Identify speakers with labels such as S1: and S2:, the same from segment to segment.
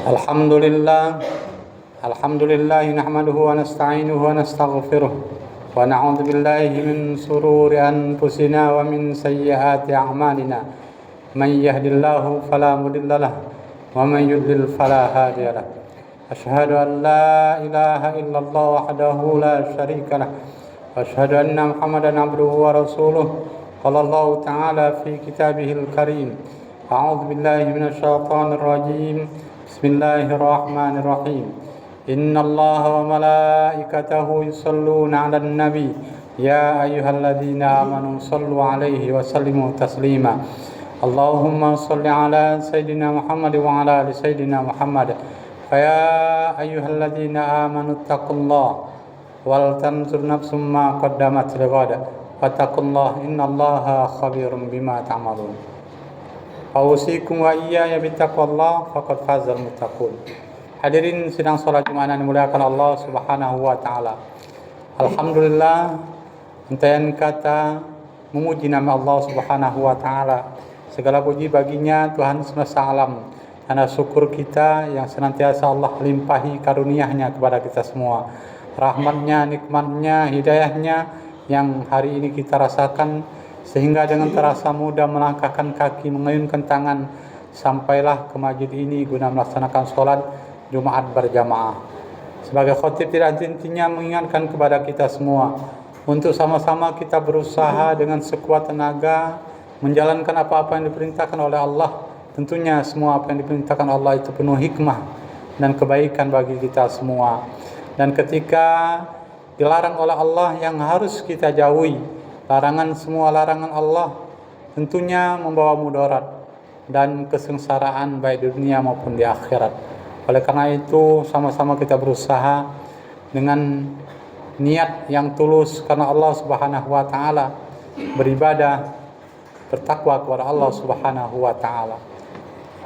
S1: Alhamdulillah nahmaduhu wa nasta'inuhu wa nastaghfiruh wa na'udzu billahi min shururi anfusina wa min sayyiati a'malina. Man yahdihillahu fala mudilla lahu wa man yudlil fala hadiya lahu. Asyhadu an la ilaha illallah wahdahu la syarika lahu wa asyhadu anna Muhammadan abduhu wa rasuluh. Qala Allah ta'ala fi kitabihil karim. A'udzu billahi minasy syaithanir rajim. Bismillahirrahmanirrahim. Innallaha wa malaikatahu yusholluna 'alan nabi ya ayyuhalladzina amanu shallu 'alaihi wa sallimu taslima. Allahumma shalli 'ala sayidina Muhammad wa 'ala ali sayidina Muhammad. Fa ya ayyuhalladzina amanu taqullaha wal tanzur nafsum ma qaddamat lighad. Wattaqullaha innallaha khabirum bima ta'malun. Ausikum wa iyaya bittaqwallah faqad fazal muttaqun. Hadirin sidang salat Jumat yang dimuliakan Allah Subhanahu wa taala. Alhamdulillah, entayan kata memuji nama Allah Subhanahu wa taala. Segala puji baginya Tuhan semesta alam. Karena syukur kita yang senantiasa Allah limpahi karunia-Nya kepada kita semua. Rahmat-Nya, nikmat-Nya, hidayah-Nya yang hari ini kita rasakan, sehingga dengan terasa mudah melangkahkan kaki, mengayunkan tangan, sampailah ke masjid ini guna melaksanakan sholat Jumat berjamaah. Sebagai khotib tidak henti-hentinya mengingatkan kepada kita semua untuk sama-sama kita berusaha dengan sekuat tenaga menjalankan apa-apa yang diperintahkan oleh Allah. Tentunya semua apa yang diperintahkan Allah itu penuh hikmah dan kebaikan bagi kita semua. Dan ketika dilarang oleh Allah yang harus kita jauhi, semua larangan Allah tentunya membawa mudarat dan kesengsaraan baik di dunia maupun di akhirat. Oleh karena itu sama-sama kita berusaha dengan niat yang tulus karena Allah Subhanahu wa taala, beribadah, bertakwa kepada Allah Subhanahu wa taala.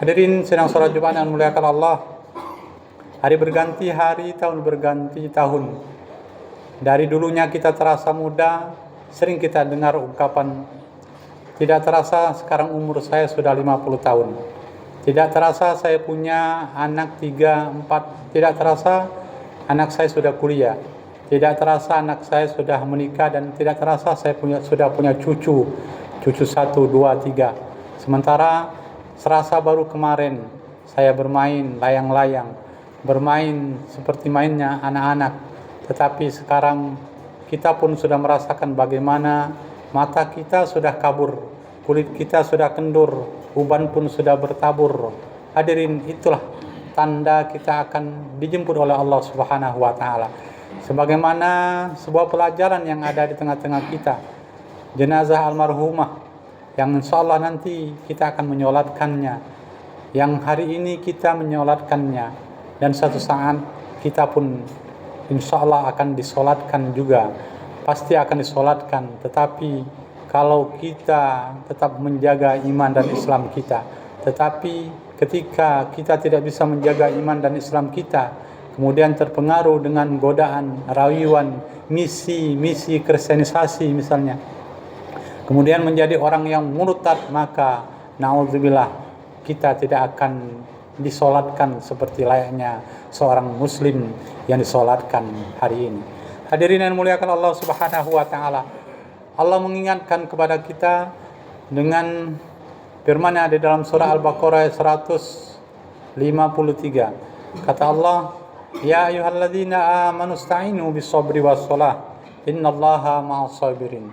S1: Hadirin sidang salat Jumat yang dimuliakan Allah. Hari berganti hari, tahun berganti tahun. Dari dulunya kita terasa muda, sering kita dengar ungkapan, tidak terasa sekarang umur saya sudah 50 tahun. Tidak terasa saya punya anak 3, 4. Tidak terasa anak saya sudah kuliah. Tidak terasa anak saya sudah menikah. Dan tidak terasa saya sudah punya cucu 1, 2, 3. Sementara serasa baru kemarin saya bermain layang-layang, bermain seperti mainnya anak-anak. Tetapi sekarang kita pun sudah merasakan bagaimana mata kita sudah kabur, kulit kita sudah kendur, uban pun sudah bertabur. Hadirin, itulah tanda kita akan dijemput oleh Allah Subhanahu wa taala. Sebagaimana sebuah pelajaran yang ada di tengah-tengah kita, jenazah almarhumah yang insyaallah nanti kita akan menyolatkannya, yang hari ini kita menyolatkannya, dan suatu saat kita pun insyaallah akan disolatkan juga, pasti akan disolatkan. Tetapi kalau kita tetap menjaga iman dan Islam kita, tetapi ketika kita tidak bisa menjaga iman dan Islam kita, kemudian terpengaruh dengan godaan, rayuan, misi kristenisasi misalnya, kemudian menjadi orang yang murtad, maka na'udzubillah, kita tidak akan disolatkan seperti layaknya seorang muslim yang disolatkan hari ini. Hadirin yang muliakan Allah Subhanahu wa taala. Allah mengingatkan kepada kita dengan firman-Nya di dalam surah Al-Baqarah 153. Kata Allah, ya ayyuhalladzina amanu ista'inu bis-sabri was-shalah innallaha ma'as sabirin.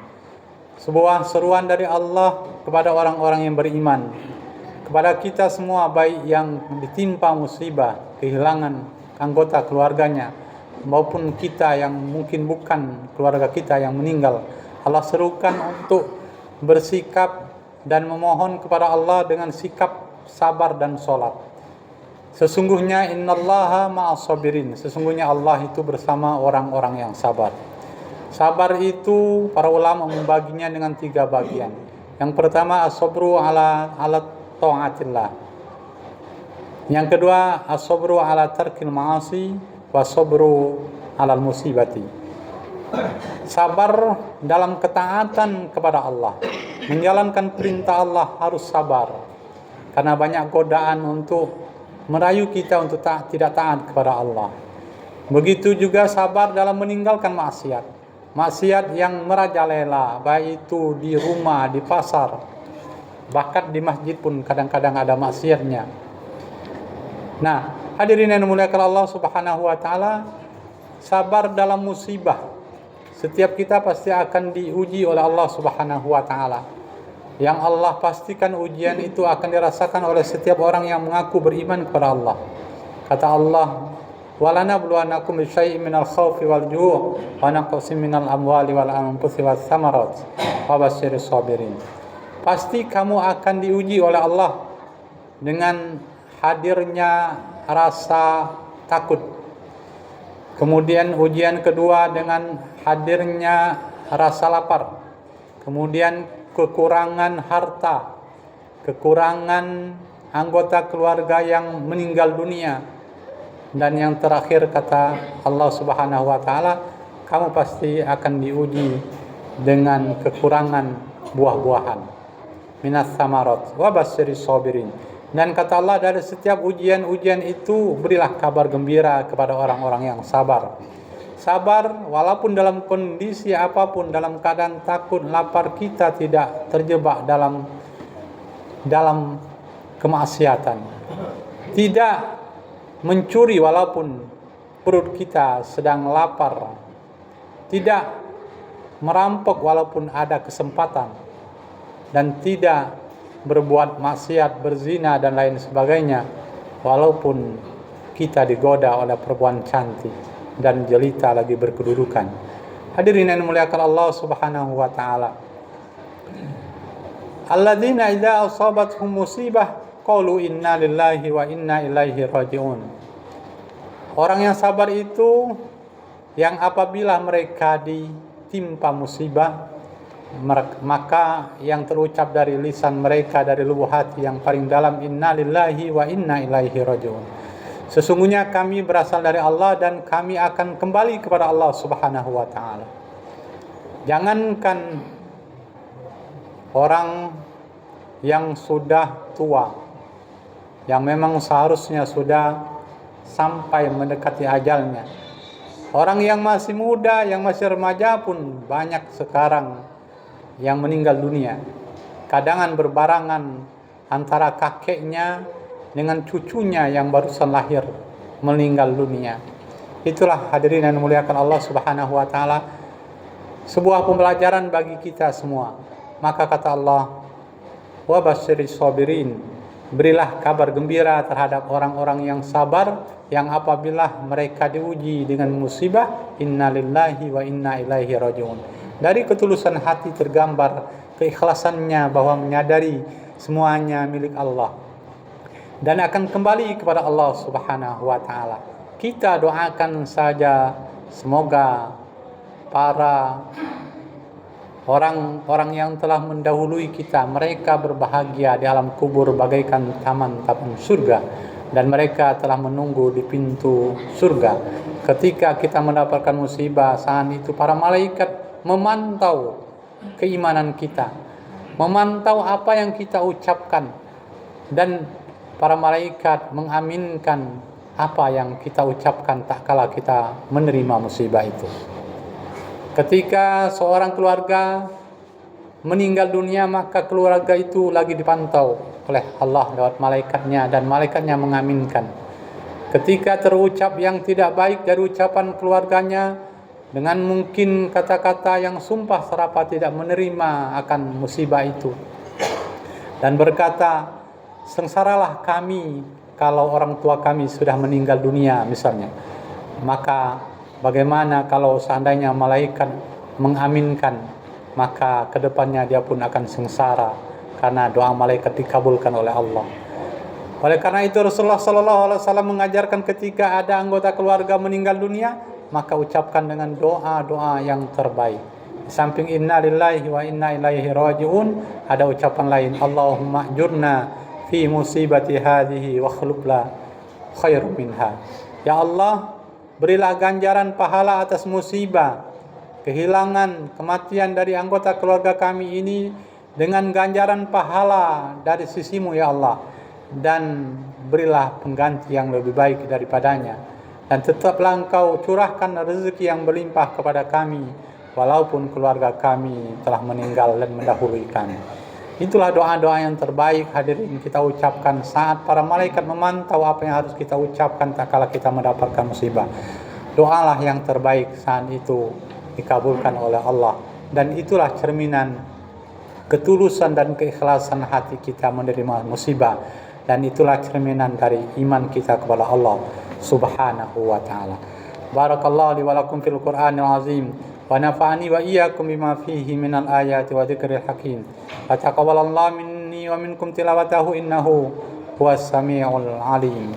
S1: Sebuah seruan dari Allah kepada orang-orang yang beriman, kepada kita semua, baik yang ditimpa musibah, kehilangan anggota keluarganya, maupun kita yang mungkin bukan keluarga kita yang meninggal. Allah serukan untuk bersikap dan memohon kepada Allah dengan sikap sabar dan sholat. Sesungguhnya innallaha ma'as sabirin, sesungguhnya Allah itu bersama orang-orang yang sabar. Sabar itu para ulama membaginya dengan 3 bagian. Yang pertama as-sabru ala ta'atillah. Yang kedua as-sabru ala tarkil ma'asi wa sabru ala musibati. Sabar dalam ketaatan kepada Allah, menjalankan perintah Allah harus sabar. karena banyak godaan untuk merayu kita untuk tidak taat kepada Allah. Begitu juga sabar dalam meninggalkan maksiat. Maksiat yang merajalela, baik itu di rumah, di pasar, bahkan di masjid pun kadang-kadang ada maksiatnya. Nah, hadirin yang dimuliakan Allah Subhanahu wa taala, sabar dalam musibah. Setiap kita pasti akan diuji oleh Allah Subhanahu wa taala. Yang Allah pastikan ujian itu akan dirasakan oleh setiap orang yang mengaku beriman kepada Allah. Kata Allah, وَلَنَبْلُوَنَّكُمْ بِشَيْءٍ مِنَ الْخَوْفِ وَالْجُوعِ وَنَقْصٍ مِنَ الْأَمْوَالِ وَالْأَنفُسِ وَالثَّمَرَاتِ وَبَشِّرِ الصَّابِرِينَ. Pasti kamu akan diuji oleh Allah dengan hadirnya rasa takut. Kemudian ujian kedua dengan hadirnya rasa lapar. Kemudian kekurangan harta, kekurangan anggota keluarga yang meninggal dunia. Dan yang terakhir kata Allah Subhanahu wa taala, kamu pasti akan diuji dengan kekurangan buah-buahan. Minas samarat wa basyiris sabirin. Dan kata Allah, dari setiap ujian-ujian itu berilah kabar gembira kepada orang-orang yang sabar. Sabar walaupun dalam kondisi apapun, dalam keadaan takut, lapar, kita tidak terjebak dalam kemaksiatan. Tidak mencuri walaupun perut kita sedang lapar. Tidak merampok walaupun ada kesempatan. Dan tidak berbuat maksiat, berzina dan lain sebagainya walaupun kita digoda oleh perempuan cantik dan jelita lagi berkedudukan. Hadirin yang dimuliakan Allah Subhanahu wa taala. Alladzina idza asabathum musibah qalu inna lillahi wa inna ilaihi raji'un. Orang yang sabar itu yang apabila mereka ditimpa musibah, maka yang terucap dari lisan mereka, dari lubuk hati yang paling dalam, inna lillahi wa inna ilaihi raji'un. Sesungguhnya kami berasal dari Allah dan kami akan kembali kepada Allah Subhanahu wa taala. Jangankan orang yang sudah tua, yang memang seharusnya sudah sampai mendekati ajalnya, orang yang masih muda, yang masih remaja pun banyak sekarang yang meninggal dunia. Kadangan berbarangan antara kakeknya dengan cucunya yang barusan lahir meninggal dunia. Itulah hadirin yang dimuliakan Allah Subhanahu wa taala, sebuah pembelajaran bagi kita semua. Maka kata Allah, wa basyiris sabirin, berilah kabar gembira terhadap orang-orang yang sabar, yang apabila mereka diuji dengan musibah, innalillahi wa inna ilaihi raji'un. Dari ketulusan hati tergambar keikhlasannya bahwa menyadari semuanya milik Allah dan akan kembali kepada Allah Subhanahu wa taala. Kita doakan saja semoga para orang-orang yang telah mendahului kita, mereka berbahagia di alam kubur bagaikan taman-taman surga, dan mereka telah menunggu di pintu surga. Ketika kita mendapatkan musibah, saat itu para malaikat memantau keimanan kita, memantau apa yang kita ucapkan, dan para malaikat mengaminkan apa yang kita ucapkan tak kala kita menerima musibah itu. Ketika seorang keluarga meninggal dunia, maka keluarga itu lagi dipantau oleh Allah lewat malaikatnya, dan malaikatnya mengaminkan. Ketika terucap yang tidak baik dari ucapan keluarganya, dengan mungkin kata-kata yang sumpah serapah tidak menerima akan musibah itu, dan berkata, sengsaralah kami kalau orang tua kami sudah meninggal dunia misalnya. Maka bagaimana kalau seandainya malaikat mengaminkan, maka kedepannya dia pun akan sengsara karena doa malaikat dikabulkan oleh Allah. Oleh karena itu Rasulullah SAW mengajarkan ketika ada anggota keluarga meninggal dunia, maka ucapkan dengan doa-doa yang terbaik. Di samping inna lillahi wa inna ilaihi raji'un, ada ucapan lain, Allahumma ajurna fi musibati hadhihi wa khulubla khairum minha. Ya Allah, berilah ganjaran pahala atas musibah, kehilangan, kematian dari anggota keluarga kami ini dengan ganjaran pahala dari sisimu ya Allah. dan berilah pengganti yang lebih baik daripadanya, dan tetaplah Engkau curahkan rezeki yang berlimpah kepada kami walaupun keluarga kami telah meninggal dan mendahului kami. Itulah doa-doa yang terbaik hadirin kita ucapkan saat para malaikat memantau apa yang harus kita ucapkan tak kala kita mendapatkan musibah. Doalah yang terbaik saat itu dikabulkan oleh Allah, dan itulah cerminan ketulusan dan keikhlasan hati kita menerima musibah, dan itulah cerminan dari iman kita kepada Allah Subhanahu wa taala. Barakallahu li wa lakum fil Qur'anil azim wa nafa'ani wa iyyakum bima fihi minal ayati wa dzikril hakim. Wa taqabbalallahu minni wa minkum tilawatahu innahu huwas samiul alim.